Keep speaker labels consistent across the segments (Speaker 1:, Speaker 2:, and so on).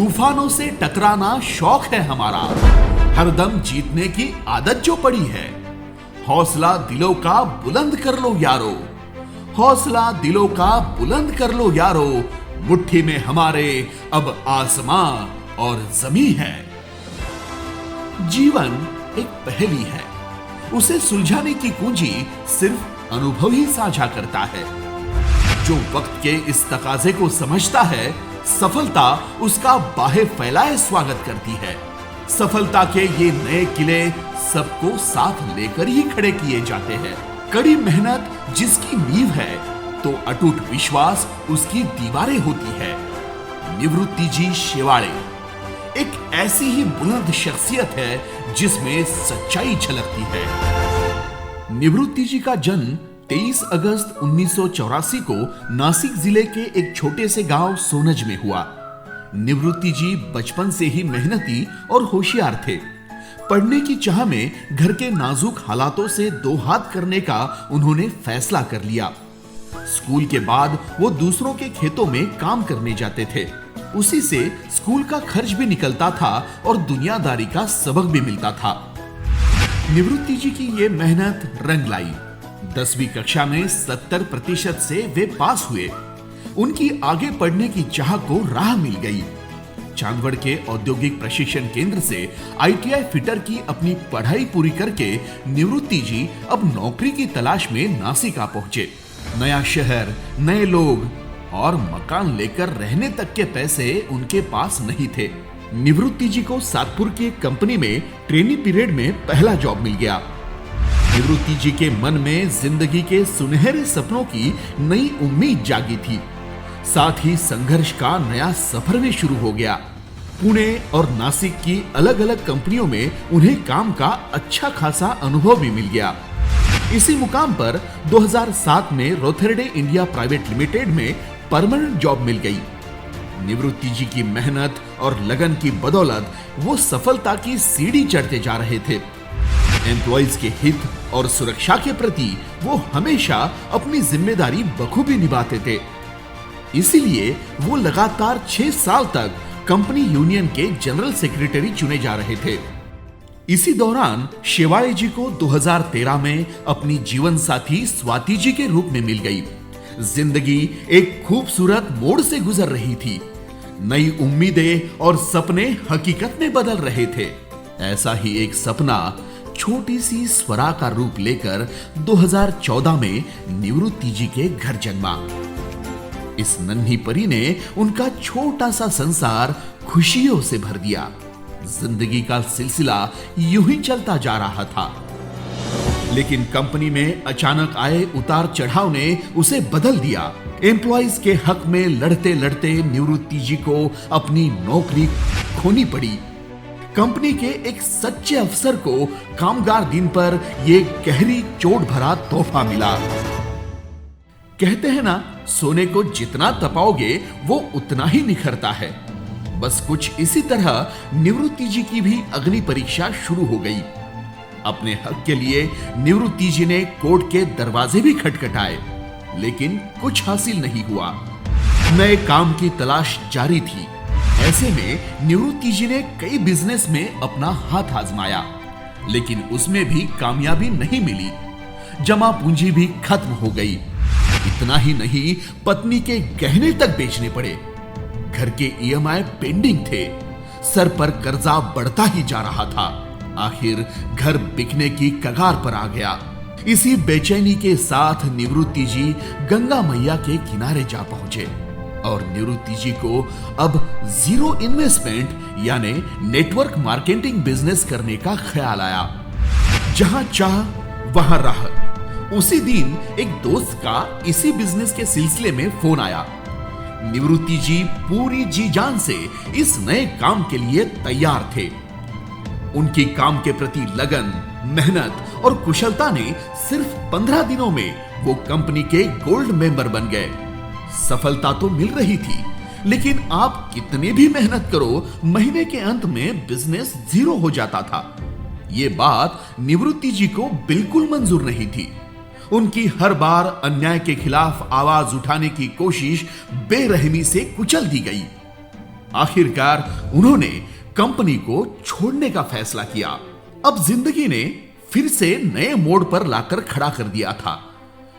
Speaker 1: तूफानों से टकराना शौक है हमारा, हरदम जीतने की आदत जो पड़ी है। हौसला दिलों का बुलंद कर लो यारो, हौसला दिलों का बुलंद कर लो यारो। मुट्ठी में हमारे अब आसमां और जमीन है। जीवन एक पहेली है, उसे सुलझाने की कुंजी सिर्फ अनुभव ही साझा करता है। जो वक्त के इस तकाजे को समझता है, सफलता उसका बाहें फैलाए स्वागत करती है। सफलता के ये नए किले सबको साथ लेकर ही खड़े किए जाते हैं। कड़ी मेहनत जिसकी नींव है, तो अटूट विश्वास उसकी दीवारें होती है। निवृत्ति जी शेवाड़े एक ऐसी ही बुलंद शख्सियत है जिसमें सच्चाई झलकती है। निवृत्ति जी का जन्म 23 अगस्त 1984 को नासिक जिले के एक छोटे से गांव सोनज में हुआ। निवृत्ति जी बचपन से ही मेहनती और होशियार थे। पढ़ने की चाह में घर के नाजुक हालातों से दो हाथ करने का उन्होंने फैसला कर लिया। स्कूल के बाद वो दूसरों के खेतों में काम करने जाते थे। उसी से स्कूल का खर्च भी निकलता था और दुनियादारी का सबक भी मिलता था। निवृत्ति जी की ये मेहनत रंग लाई। 10वीं कक्षा में 70% से वे पास हुए। उनकी आगे पढ़ने की चाह को राह मिल गई। चांदवड़ के औद्योगिक प्रशिक्षण केंद्र से ITI फिटर की अपनी पढ़ाई पूरी करके निवृत्ति जी अब नौकरी की तलाश में नासिका पहुंचे। नया शहर, नए लोग और मकान लेकर रहने तक के पैसे उनके पास नहीं थे। निवृत्ति जी को सातपुर की एक कंपनी में ट्रेनी पीरियड में पहला जॉब मिल गया। निवृत्ति जी के मन में जिंदगी के सुनहरे सपनों की नई उम्मीद जागी थी। साथ ही संघर्ष का नया सफर भी शुरू हो गया। पुणे और नासिक की अलग अलग कंपनियों में उन्हें काम का अच्छा खासा अनुभव भी मिल गया। इसी मुकाम पर 2007 में रोथरडे इंडिया प्राइवेट लिमिटेड में परमानेंट जॉब मिल गई। निवृत्ति जी की मेहनत और लगन की बदौलत वो सफलता की सीढ़ी चढ़ते जा रहे थे। एम्प्लॉइज के हित और सुरक्षा के प्रति वो हमेशा अपनी जिम्मेदारी बखूबी निभाते थे। इसीलिए वो लगातार 6 साल तक कंपनी यूनियन के जनरल सेक्रेटरी चुने जा रहे थे। इसी दौरान शेवाड़े जी को 2013 में अपनी जीवन साथी स्वाति जी के रूप में मिल गई। जिंदगी एक खूबसूरत मोड़ से गुजर रही थी। नई उम्मीदें और सपने हकीकत में बदल रहे थे। ऐसा ही एक सपना छोटी सी स्वरा का रूप लेकर 2014 में निवृत्ति जी के घर जन्मा। इस नन्ही परी ने उनका छोटा सा संसार खुशियों से भर दिया। जिंदगी का सिलसिला यूं ही चलता जा रहा था, लेकिन कंपनी में अचानक आए उतार चढ़ाव ने उसे बदल दिया। एम्प्लॉइज के हक में लड़ते लड़ते निवृत्ति जी को अपनी नौकरी खोनी पड़ी। कंपनी के एक सच्चे अफसर को कामगार दिन पर यह गहरी चोट भरा तोहफा मिला। कहते हैं ना, सोने को जितना तपाओगे वो उतना ही निखरता है। बस कुछ इसी तरह निवृत्ति जी की भी अग्नि परीक्षा शुरू हो गई। अपने हक के लिए निवृत्ति जी ने कोर्ट के दरवाजे भी खटखटाए, लेकिन कुछ हासिल नहीं हुआ। नए काम की तलाश जारी थी। ऐसे में निवृत्ति जी ने कई बिजनेस में अपना हाथ आजमाया, लेकिन उसमें भी कामयाबी नहीं मिली। जमा पूंजी भी खत्म हो गई। इतना ही नहीं, पत्नी के गहने तक बेचने पड़े। घर के EMI पेंडिंग थे। सर पर कर्जा बढ़ता ही जा रहा था। आखिर घर बिकने की कगार पर आ गया। इसी बेचैनी के साथ निवृत्ति जी गंगा मैया के किनारे जा पहुंचे और निवृत्ति जी को अब जीरो इन्वेस्टमेंट यानी नेटवर्क मार्केटिंग बिजनेस करने का ख्याल आया। जहां चाह वहां राह। उसी दिन एक दोस्त का इसी बिजनेस के सिलसिले में फोन आया। निवृत्ति जी पूरी जी जान से इस नए काम के लिए तैयार थे। उनकी काम के प्रति लगन, मेहनत और कुशलता ने सिर्फ 15 दिनों में वो कंपनी के गोल्ड मेंबर बन गए। सफलता तो मिल रही थी, लेकिन आप कितने भी मेहनत करो, महीने के अंत में बिजनेस जीरो हो जाता था। ये बात निवृत्ति जी को बिल्कुल मंजूर नहीं थी। उनकी हर बार अन्याय के खिलाफ आवाज उठाने की कोशिश बेरहमी से कुचल दी गई। आखिरकार उन्होंने कंपनी को छोड़ने का फैसला किया। अब जिंदगी ने फिर से नए मोड़ पर लाकर खड़ा कर दिया था,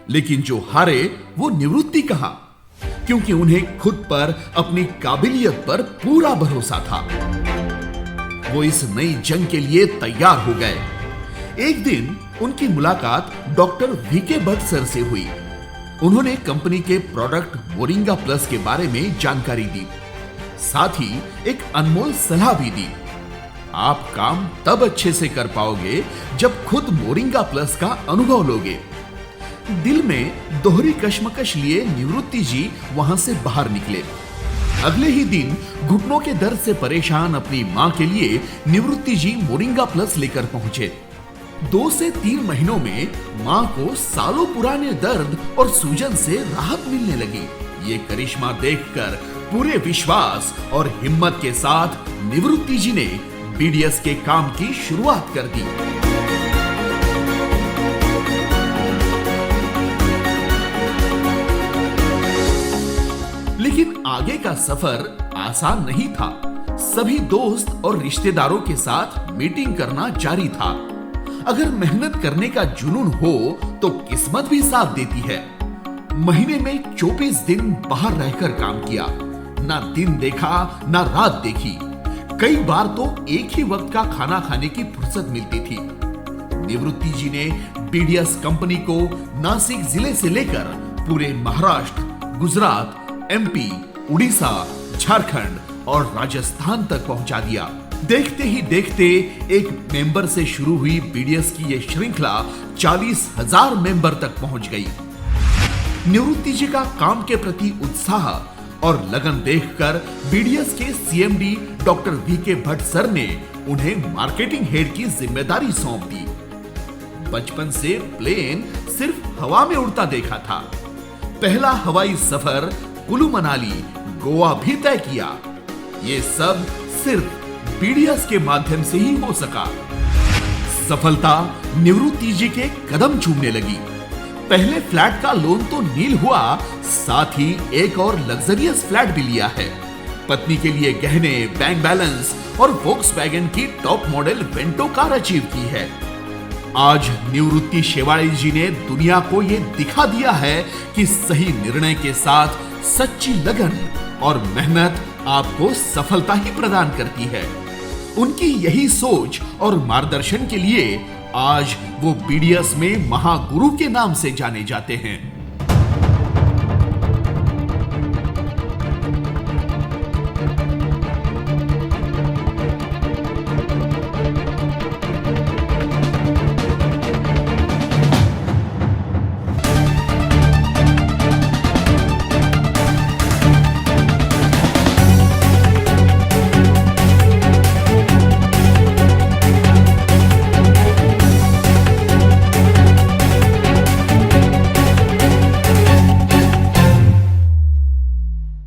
Speaker 1: लेकिन जो हारे वो निवृत्ति कहां, क्योंकि उन्हें खुद पर, अपनी काबिलियत पर पूरा भरोसा था। वो इस नई जंग के लिए तैयार हो गए। एक दिन उनकी मुलाकात डॉक्टर वीके भट्ट सर से हुई। उन्होंने कंपनी के प्रोडक्ट मोरिंगा प्लस के बारे में जानकारी दी, साथ ही एक अनमोल सलाह भी दी। आप काम तब अच्छे से कर पाओगे जब खुद मोरिंगा प्लस का अनुभव लोगे। दिल में दोहरी कश्मकश लिए निवृत्ति जी वहां से बाहर निकले। अगले ही दिन घुटनों के दर्द से परेशान अपनी मां के लिए निवृत्ति जी मोरिंगा प्लस लेकर पहुंचे। 2 से 3 महीनों में मां को सालों पुराने दर्द और सूजन से राहत मिलने लगी। ये करिश्मा देखकर पूरे विश्वास और हिम्मत के साथ निवृत्ति जी ने बीडीएस के काम की शुरुआत कर दी। लेकिन आगे का सफर आसान नहीं था। सभी दोस्त और रिश्तेदारों के साथ मीटिंग करना जारी था। अगर मेहनत करने का जुनून हो तो किस्मत भी साथ देती है। महीने में 24 दिन बाहर रहकर काम किया, ना दिन देखा ना रात देखी। कई बार तो एक ही वक्त का खाना खाने की फुर्सत मिलती थी। निवृत्ति जी ने बीडीएस कंपनी को नासिक जिले से लेकर पूरे महाराष्ट्र, गुजरात, एमपी, उड़ीसा, झारखंड और राजस्थान तक पहुंचा दिया। देखते ही देखते एक मेंबर से शुरू हुई बीडीएस की यह श्रृंखला 40,000 मेंबर तक पहुंच गई। निवृत्ति जी का काम के प्रति उत्साह और लगन देखकर बीडीएस के CMD doctor VK Bhatt sir ने उन्हें मार्केटिंग हेड की जिम्मेदारी सौंप दी। बचपन से प्लेन सिर्फ हवा में उड़ता देखा था। पहला हवाई सफर कुल्लू मनाली, गोवा भी तय किया। ये सब सिर्फ बीडीएस के माध्यम से ही हो सका। सफलता निवृत्ति जी के कदम चूमने लगी। पहले फ्लैट का लोन तो नील हुआ, साथ ही एक और लग्जरियस फ्लैट भी लिया है। पत्नी के लिए गहने, बैंक बैलेंस और वोक्सवैगन की top model Vento car achieve की है। आज निवृत्ति शेवाड़ी जी ने दुनिया को यह दिखा दिया है कि सही निर्णय के साथ सच्ची लगन और मेहनत आपको सफलता ही प्रदान करती है। उनकी यही सोच और मार्गदर्शन के लिए आज वो बीडीएस में महागुरु के नाम से जाने जाते हैं।